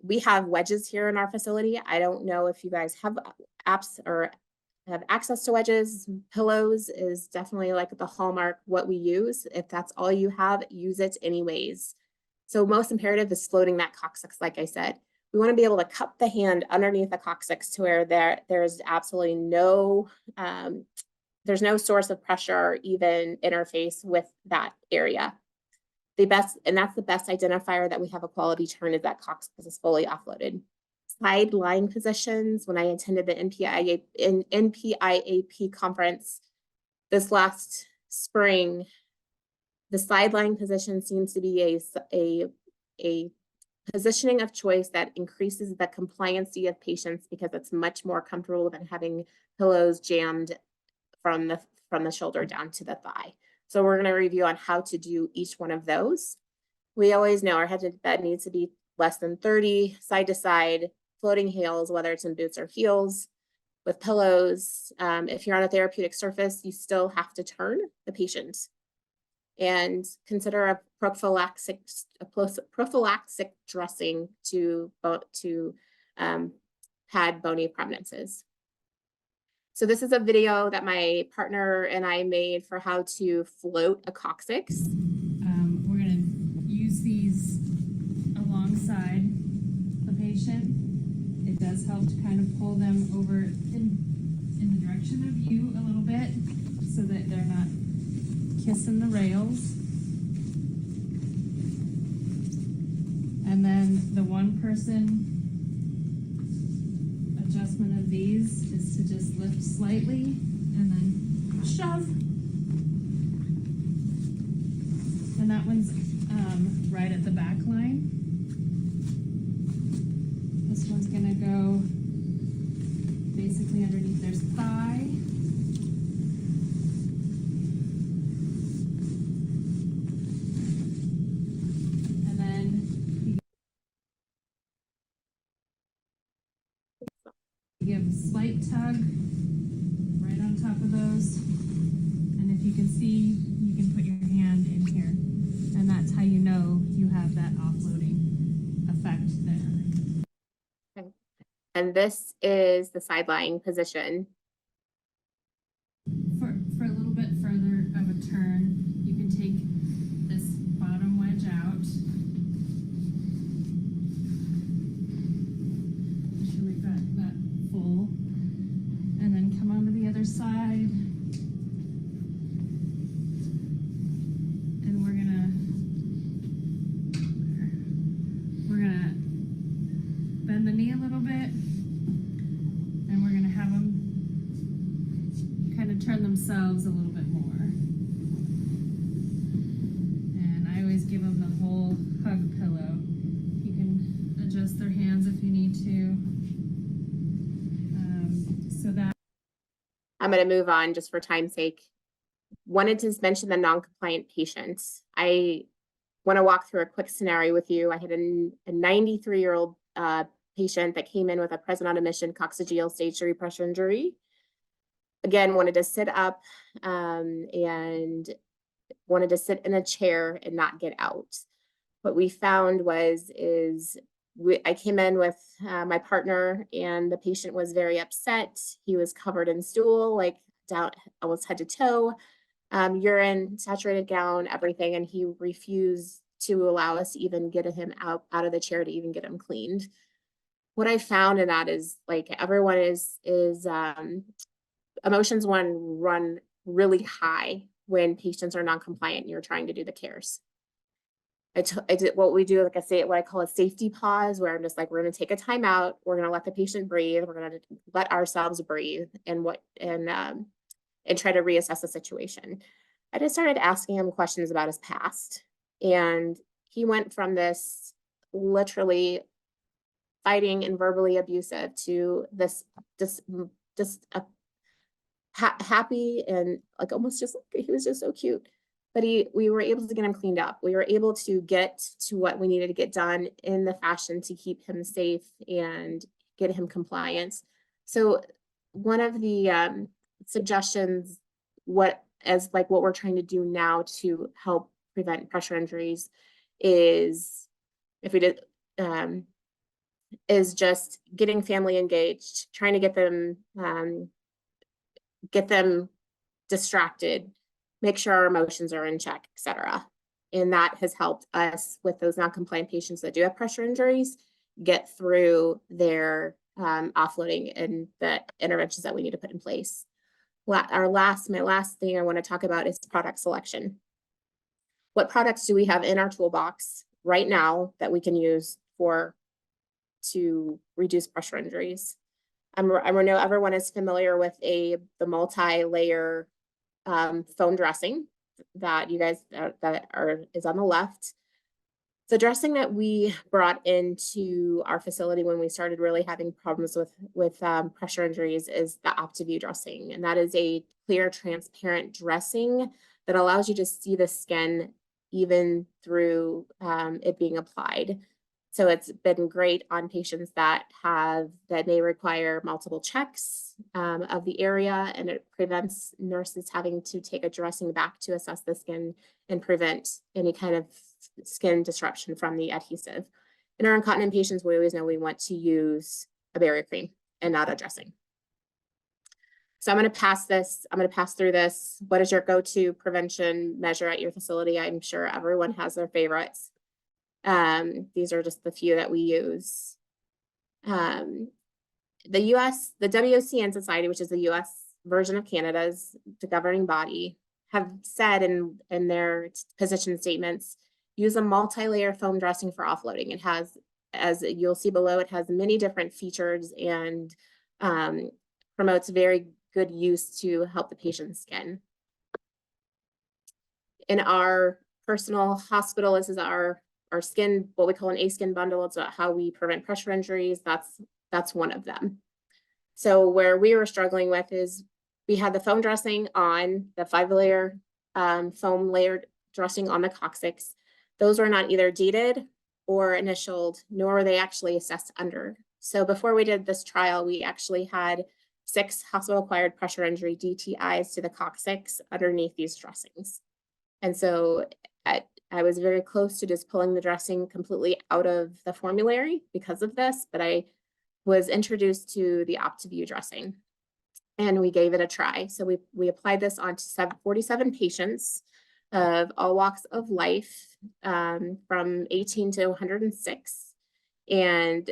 we have wedges here in our facility. I don't know if you guys have apps or have access to wedges. Pillows is definitely like the hallmark, what we use. If that's all you have, use it anyways. So most imperative is floating that coccyx, like I said. We want to be able to cup the hand underneath the coccyx to where there's absolutely no, there's no source of pressure or even interface with that area. That's the best identifier that we have a quality turn, is that coccyx is fully offloaded. Side lying positions. When I attended the NPIAP conference this last spring, the side lying position seems to be a positioning of choice that increases the compliancy of patients, because it's much more comfortable than having pillows jammed from the shoulder down to the thigh. So we're going to review on how to do each one of those. We always know our head to bed needs to be less than 30, side to side, floating heels, whether it's in boots or heels, with pillows. If you're on a therapeutic surface, you still have to turn the patient. And consider a prophylactic dressing to pad bony prominences. So this is a video that my partner and I made for how to float a coccyx. We're going to use these alongside the patient. It does help to kind of pull them over in the direction of you a little bit, so that they're not kissing the rails. And then the one person adjustment of these is to just lift slightly and then shove. And that one's right at the back line. This one's gonna go basically underneath their thigh. And then you give a slight tug right on top of those. And if you can see, you can put your hand in here. And that's how you know you have that offloading effect there. Okay. And this is the side lying position. For a little bit further of a turn, you can take this bottom wedge out. Make sure we've got that full. And then come onto the other side. And we're gonna bend the knee a little bit. And we're gonna have them kind of turn themselves a little bit more. And I always give them the whole hug pillow. You can adjust their hands if you need to. So that I'm going to move on just for time's sake. Wanted to mention the non-compliant patients. I want to walk through a quick scenario with you. I had a 93-year-old patient that came in with a present on admission coccygeal stage 3 pressure injury. Again, wanted to sit up and wanted to sit in a chair and not get out. What we found I came in with my partner, and the patient was very upset. He was covered in stool, like down almost head to toe, urine, saturated gown, everything, and he refused to allow us to even get him out of the chair to even get him cleaned. What I found in that is, like, everyone is emotions run really high when patients are non-compliant and you're trying to do the cares. I did what we do, like I say, what I call a safety pause, where I'm just like, we're going to take a time out. We're going to let the patient breathe. We're going to let ourselves breathe and try to reassess the situation. I just started asking him questions about his past. And he went from this literally fighting and verbally abusive to this happy and like almost just like, he was just so cute. But we were able to get him cleaned up. We were able to get to what we needed to get done in the fashion to keep him safe and get him compliant. So one of the suggestions, what we're trying to do now to help prevent pressure injuries is, is just getting family engaged, trying to get them distracted, make sure our emotions are in check, etc. And that has helped us with those non-compliant patients that do have pressure injuries get through their offloading and the interventions that we need to put in place. My last thing I want to talk about is product selection. What products do we have in our toolbox right now that we can use to reduce pressure injuries? I know everyone is familiar with the multi-layer foam dressing that you guys is on the left. The dressing that we brought into our facility when we started really having problems with pressure injuries is the OptiView dressing, and that is a clear, transparent dressing that allows you to see the skin even through it being applied. So it's been great on patients that may require multiple checks of the area, and it prevents nurses having to take a dressing back to assess the skin and prevent any kind of skin disruption from the adhesive. In our incontinent patients, we always know we want to use a barrier cream and not a dressing. So I'm going to pass through this. What is your go-to prevention measure at your facility? I'm sure everyone has their favorites. These are just the few that we use. The WOCN Society, which is the US version of Canada's the governing body, have said in their position statements, use a multi-layer foam dressing for offloading. It has, as you'll see below, it has many different features and promotes very good use to help the patient's skin. In our personal hospital, this is our skin, what we call an A-skin bundle. It's about how we prevent pressure injuries. That's one of them. So where we were struggling with is we had the foam dressing on the 5-layer foam layered dressing on the coccyx. Those were not either dated or initialed, nor were they actually assessed under. So before we did this trial, we actually had 6 hospital-acquired pressure injury DTIs to the coccyx underneath these dressings. And so I was very close to just pulling the dressing completely out of the formulary because of this, but I was introduced to the OptiView dressing and we gave it a try. So we applied this on 47 patients of all walks of life, from 18 to 106. And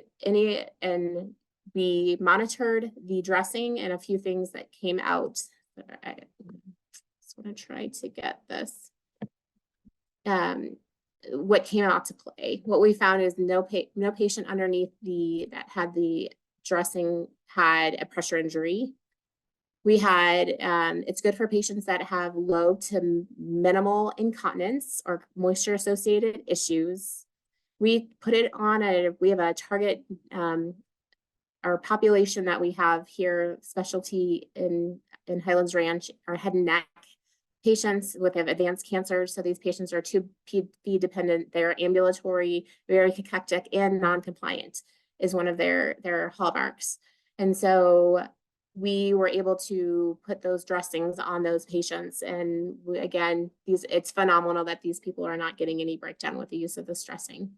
we monitored the dressing and a few things that came out. I just want to try to get this. What came out to play. What we found is no patient underneath that had the dressing had a pressure injury. We had, it's good for patients that have low to minimal incontinence or moisture associated issues. We put it on we have a target, our population that we have here, specialty in Highlands Ranch, our head and neck patients with advanced cancers. So these patients are tube feed dependent. They're ambulatory, very cachectic, and non-compliant. is one of their hallmarks. And so we were able to put those dressings on those patients. And again, it's phenomenal that these people are not getting any breakdown with the use of this dressing.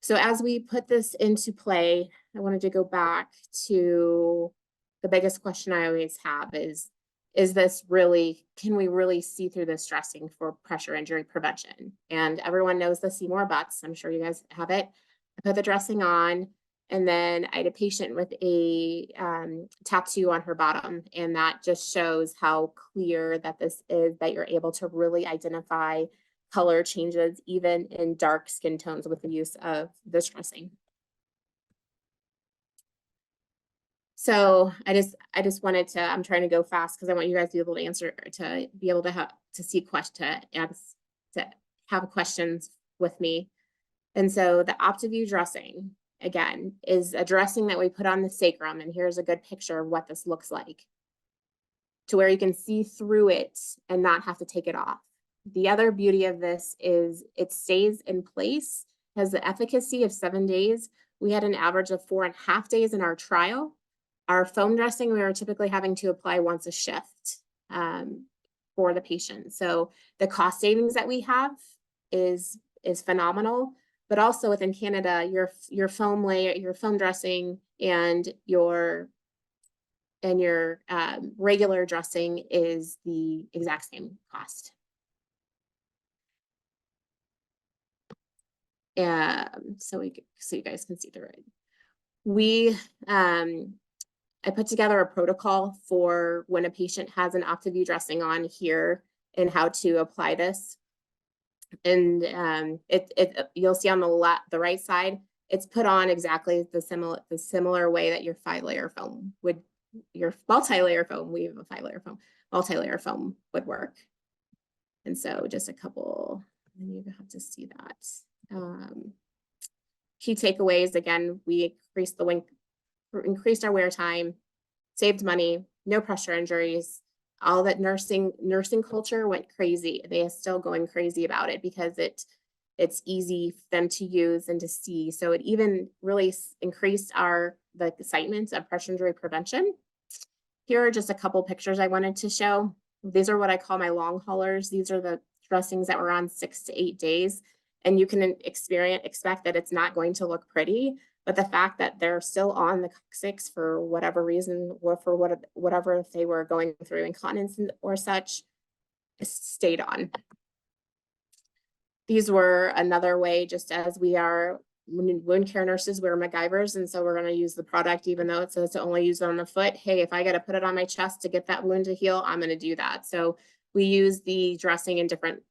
So as we put this into play, I wanted to go back to the biggest question I always have is this really, can we really see through this dressing for pressure injury prevention? And everyone knows the Seymour butts. I'm sure you guys have it. I put the dressing on, and then I had a patient with a tattoo on her bottom. And that just shows how clear that this is, that you're able to really identify color changes even in dark skin tones with the use of this dressing. So I just wanted to, I'm trying to go fast because I want you guys to be able to answer, to be able to have, to see questions, to have questions with me. And so the OptiView dressing, again, is a dressing that we put on the sacrum. And here's a good picture of what this looks like, to where you can see through it and not have to take it off. The other beauty of this is it stays in place, has the efficacy of 7 days. We had an average of 4.5 days in our trial. Our foam dressing, we were typically having to apply once a shift for the patient. So the cost savings that we have is phenomenal. But also within Canada, your foam layer, your foam dressing, and your regular dressing is the exact same cost. So you guys can see through it. I put together a protocol for when a patient has an OptiView dressing on here and how to apply this. And you'll see on the right side, it's put on exactly the similar way that your 5-layer foam would, your multi-layer foam, we have a 5-layer foam, multi-layer foam would work. And so just a couple, and you have to see that. Key takeaways, again, we increased our wear time, saved money, no pressure injuries. All that nursing culture went crazy. They are still going crazy about it because it's easy for them to use and to see. So it even really increased the excitement of pressure injury prevention. Here are just a couple pictures I wanted to show. These are what I call my long haulers. These are the dressings that were on 6 to 8 days. And you can expect that it's not going to look pretty, but the fact that they're still on the coccyx for whatever reason, or for whatever they were going through incontinence or such, stayed on. These were another way, just as we are wound care nurses, we're MacGyvers, and so we're going to use the product even though it says to only use it on the foot. Hey, if I got to put it on my chest to get that wound to heal, I'm going to do that. So we use the dressing in different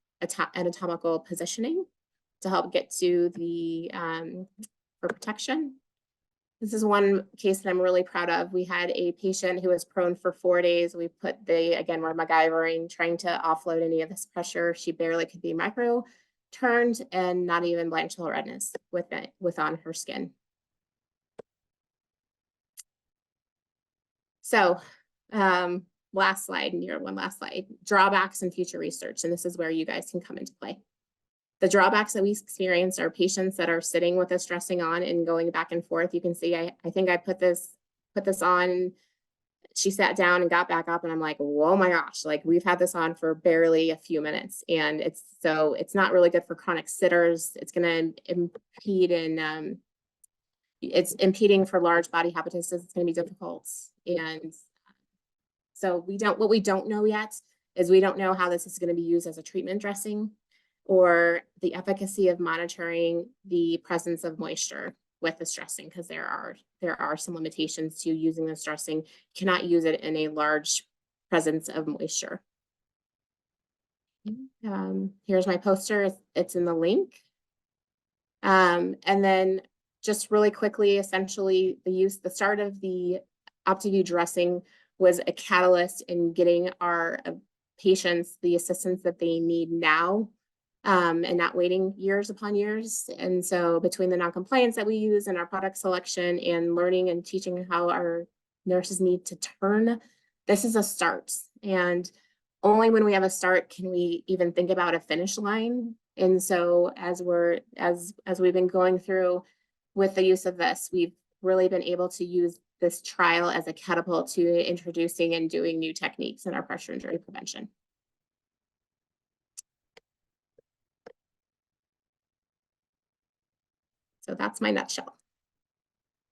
anatomical positioning to help get to the for protection. This is one case that I'm really proud of. We had a patient who was prone for 4 days. We put again, we're MacGyvering, trying to offload any of this pressure. She barely could be micro turned and not even blanchable redness with on her skin. So last slide, and one last slide, drawbacks and future research. And this is where you guys can come into play. The drawbacks that we experience are patients that are sitting with this dressing on and going back and forth. You can see, I think I put this on. She sat down and got back up, and I'm like, whoa, my gosh, like we've had this on for barely a few minutes. And it's not really good for chronic sitters. It's going to impede in, it's impeding for large body habituses. It's going to be difficult. And so what we don't know yet is we don't know how this is going to be used as a treatment dressing, or the efficacy of monitoring the presence of moisture with this dressing, because there are some limitations to using this dressing. You cannot use it in a large presence of moisture. Here's my poster. It's in the link. And then just really quickly, essentially the start of the OptiView dressing was a catalyst in getting our patients the assistance that they need now. And not waiting years upon years. And so between the non-compliance that we use and our product selection and learning and teaching how our nurses need to turn, this is a start. And only when we have a start can we even think about a finish line. And so as we've been going through with the use of this, we've really been able to use this trial as a catapult to introducing and doing new techniques in our pressure injury prevention. So that's my nutshell.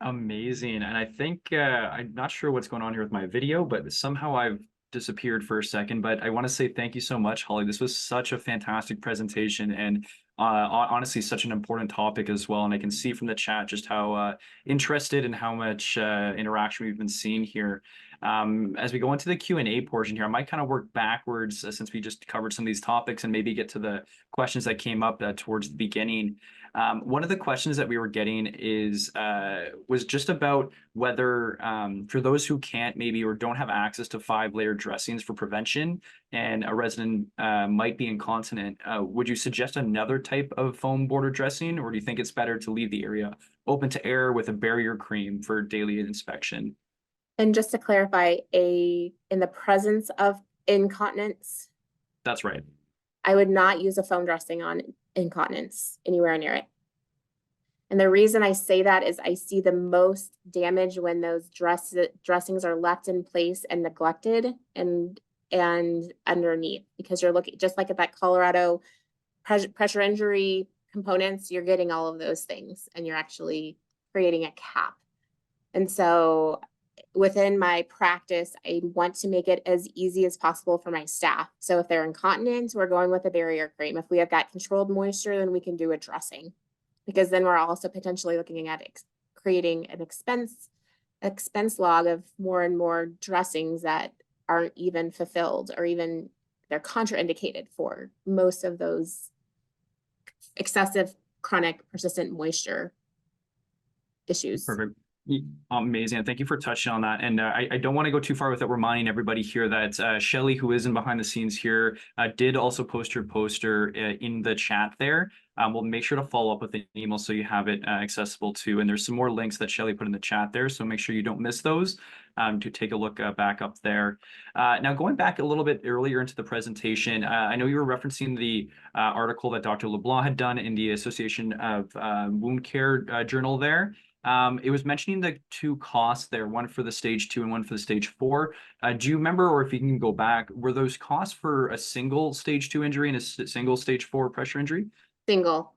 Amazing. And I think I'm not sure what's going on here with my video, but somehow I've disappeared for a second. But I want to say thank you so much, Holly. This was such a fantastic presentation, and honestly, such an important topic as well. And I can see from the chat just how interested and how much interaction we've been seeing here. As we go into the Q&A portion here, I might kind of work backwards since we just covered some of these topics, and maybe get to the questions that came up towards the beginning. One of the questions that we were getting was just about whether for those who can't maybe or don't have access to 5-layer dressings for prevention, and a resident might be incontinent, would you suggest another type of foam border dressing, or do you think it's better to leave the area open to air with a barrier cream for daily inspection? And just to clarify, in the presence of incontinence, That's right. I would not use a foam dressing on incontinence anywhere near it. And the reason I say that is I see the most damage when those dressings are left in place and neglected and underneath, because you're looking just like at that Colorado pressure injury components, you're getting all of those things and you're actually creating a cap. And so within my practice, I want to make it as easy as possible for my staff. So if they're incontinent, we're going with a barrier cream. If we have got controlled moisture, then we can do a dressing, because then we're also potentially looking at creating an expense log of more and more dressings that aren't even fulfilled, or even they're contraindicated for most of those excessive chronic persistent moisture issues. Perfect. Amazing. Thank you for touching on that. And I don't want to go too far without reminding everybody here that Shelly, who is in behind the scenes here, did also post your poster in the chat there. We'll make sure to follow up with an email so you have it accessible too. And there's some more links that Shelly put in the chat there, so make sure you don't miss those to take a look back up there. Now, going back a little bit earlier into the presentation, I know you were referencing the article that Dr. LeBlanc had done in the Association of Wound Care journal there. It was mentioning the 2 costs there, one for the stage 2 and one for the stage 4. Do you remember, or if you can go back, were those costs for a single stage 2 injury and a single stage 4 pressure injury? Single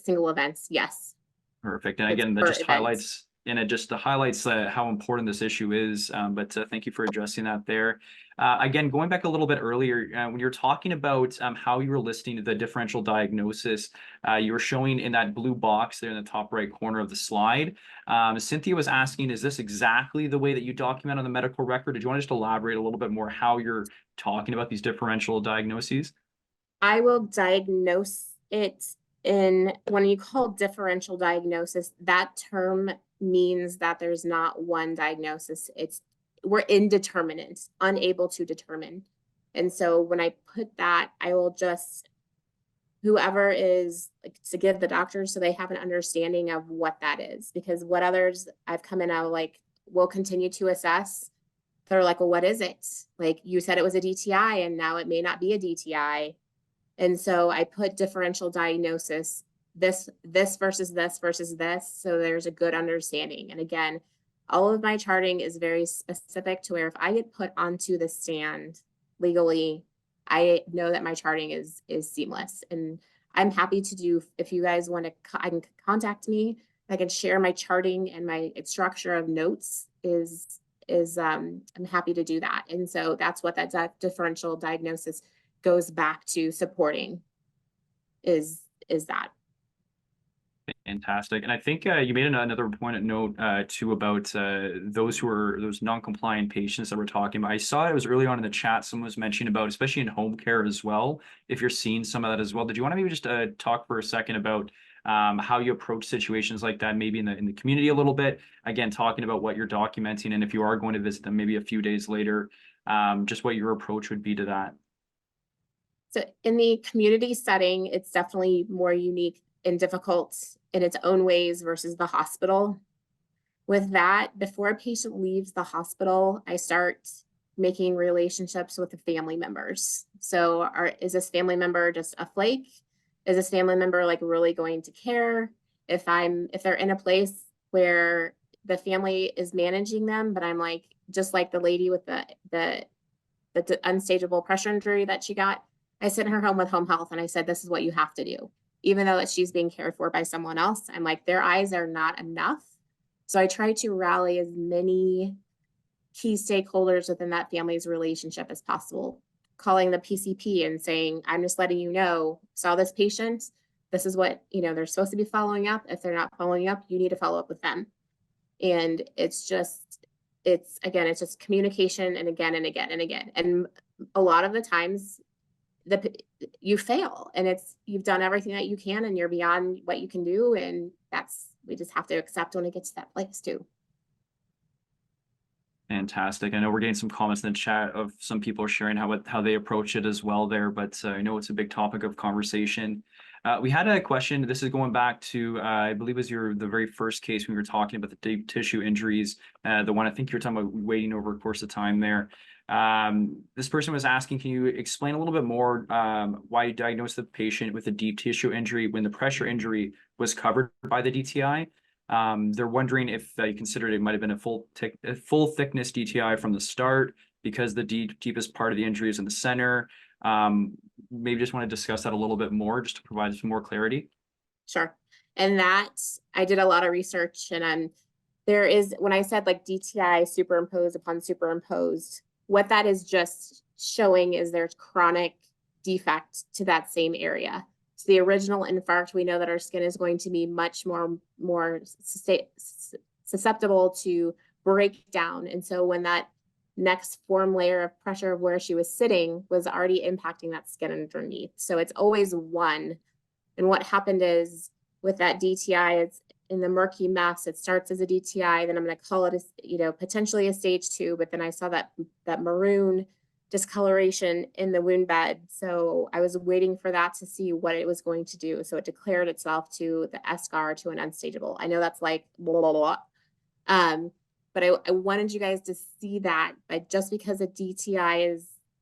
events, yes. Perfect. And again, that just highlights, and it just highlights how important this issue is. But thank you for addressing that there. Again, going back a little bit earlier, when you're talking about how you were listing the differential diagnosis, you were showing in that blue box there in the top right corner of the slide. Cynthia was asking, is this exactly the way that you document on the medical record? Did you want to just elaborate a little bit more how you're talking about these differential diagnoses? I will diagnose it when you call differential diagnosis, that term means that there's not one diagnosis. We're indeterminate, unable to determine. And so when I put that, I will just, whoever is to give the doctors so they have an understanding of what that is, because what others I've come in, we'll continue to assess. They're like, well, what is it? Like, you said it was a DTI and now it may not be a DTI. And so I put differential diagnosis, this versus this versus this, so there's a good understanding. And again, all of my charting is very specific to where if I get put onto the stand legally, I know that my charting is seamless. And I'm happy to do, if you guys want to, I can contact me. I can share my charting, and my structure of notes I'm happy to do that. And so that's what that differential diagnosis goes back to supporting is that. Fantastic. And I think you made another important note too about those non-compliant patients that we're talking about. I saw it was early on in the chat, someone was mentioning about, especially in home care as well, if you're seeing some of that as well. Did you want to maybe just talk for a second about how you approach situations like that, maybe in the community a little bit, again, talking about what you're documenting, and if you are going to visit them maybe a few days later, just what your approach would be to that? So in the community setting, it's definitely more unique and difficult in its own ways versus the hospital. With that, before a patient leaves the hospital, I start making relationships with the family members. So is this family member just a flake? Is this family member really going to care? if they're in a place where the family is managing them, but I'm like, just like the lady with the unstageable pressure injury that she got, I sent her home with home health and I said, this is what you have to do. Even though that she's being cared for by someone else, I'm like, their eyes are not enough. So I try to rally as many key stakeholders within that family's relationship as possible, calling the PCP and saying, I'm just letting you know, saw this patient, this is what, they're supposed to be following up. If they're not following up, you need to follow up with them. And it's just communication and again and again and again. And a lot of the times you fail and you've done everything that you can and you're beyond what you can do. And we just have to accept when it gets to that place too. Fantastic. I know we're getting some comments in the chat of some people sharing how they approach it as well there, but I know it's a big topic of conversation. We had a question. This is going back to, I believe it was the very first case when we were talking about the deep tissue injuries. The one I think you were talking about waiting over a course of time there. This person was asking, can you explain a little bit more why you diagnosed the patient with a deep tissue injury when the pressure injury was covered by the DTI? They're wondering if you considered it might have been a full thickness DTI from the start because the deepest part of the injury is in the center. Maybe just want to discuss that a little bit more just to provide some more clarity. Sure. And that I did a lot of research and there is, when I said like DTI superimposed upon superimposed, what that is just showing is there's chronic defect to that same area. So the original infarct, we know that our skin is going to be much more susceptible to breakdown. And so when that next form layer of pressure of where she was sitting was already impacting that skin underneath. So it's always one. And what happened is with that DTI, it's in the murky mess. It starts as a DTI, then I'm going to call it potentially a stage 2, but then I saw that maroon discoloration in the wound bed. So I was waiting for that to see what it was going to do. So it declared itself to the SCAR to an unstageable. I know that's like blah, blah, blah. But I wanted you guys to see that, but just because a DTI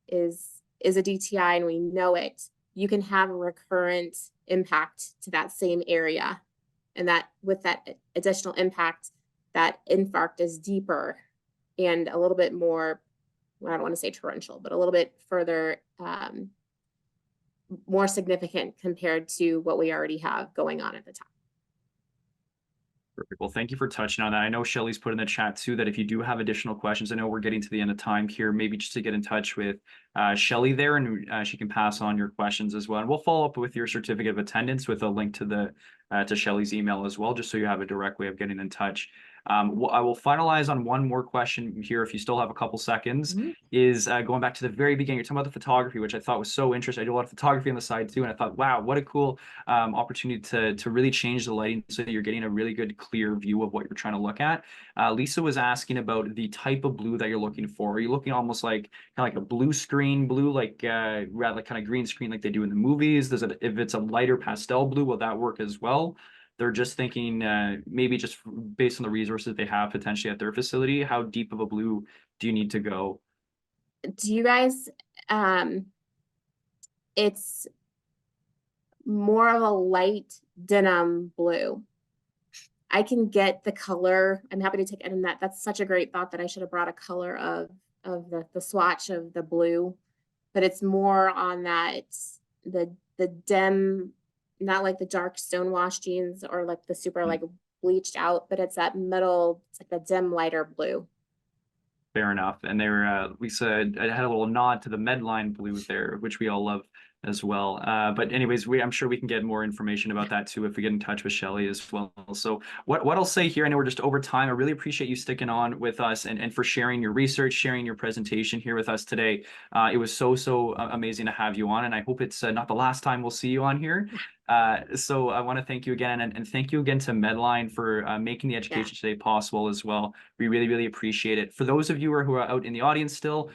is a DTI and we know it, you can have a recurrent impact to that same area. And that with that additional impact, that infarct is deeper and a little bit more, I don't want to say torrential, but a little bit further, more significant compared to what we already have going on at the time. Perfect. Well, thank you for touching on that. I know Shelly's put in the chat too that if you do have additional questions, I know we're getting to the end of time here, maybe just to get in touch with Shelly there and she can pass on your questions as well. And we'll follow up with your certificate of attendance with a link to to Shelly's email as well, just so you have a direct way of getting in touch. I will finalize on one more question here if you still have a couple seconds, is going back to the very beginning. You're talking about the photography, which I thought was so interesting. I do a lot of photography on the side too, and I thought, wow, what a cool opportunity to really change the lighting so that you're getting a really good, clear view of what you're trying to look at. Lisa was asking about the type of blue that you're looking for. Are you looking almost like kind of like a blue screen blue, like rather kind of green screen like they do in the movies? If it's a lighter pastel blue, will that work as well? They're just thinking maybe just based on the resources they have potentially at their facility, how deep of a blue do you need to go? Do you guys, it's more of a light denim blue. I can get the color. I'm happy to take it in that. That's such a great thought that I should have brought a color of the swatch of the blue, but it's more on that, the dim, not like the dark stonewash jeans or like the super like bleached out, but it's that middle, it's like the dim lighter blue. Fair enough. And they were, Lisa, I had a little nod to the Medline blue there, which we all love as well. But anyways, I'm sure we can get more information about that too if we get in touch with Shelly as well. So what I'll say here, I know we're just over time. I really appreciate you sticking on with us and for sharing your research, sharing your presentation here with us today. It was so amazing to have you on, and I hope it's not the last time we'll see you on here. So I want to thank you again, and thank you again to Medline for making the education today possible as well. We really appreciate it. For those of you who are out in the audience still,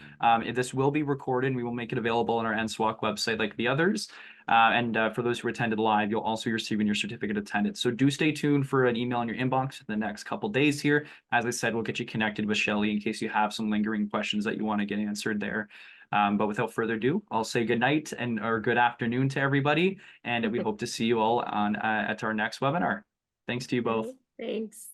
this will be recorded and we will make it available on our NSWOC website like the others. And for those who attended live, you'll also be receiving your certificate of attendance. So do stay tuned for an email in your inbox in the next couple days here. As I said, we'll get you connected with Shelly in case you have some lingering questions that you want to get answered there. But without further ado, I'll say good night or good afternoon to everybody, and we hope to see you all on at our next webinar. Thanks to you both. Thanks.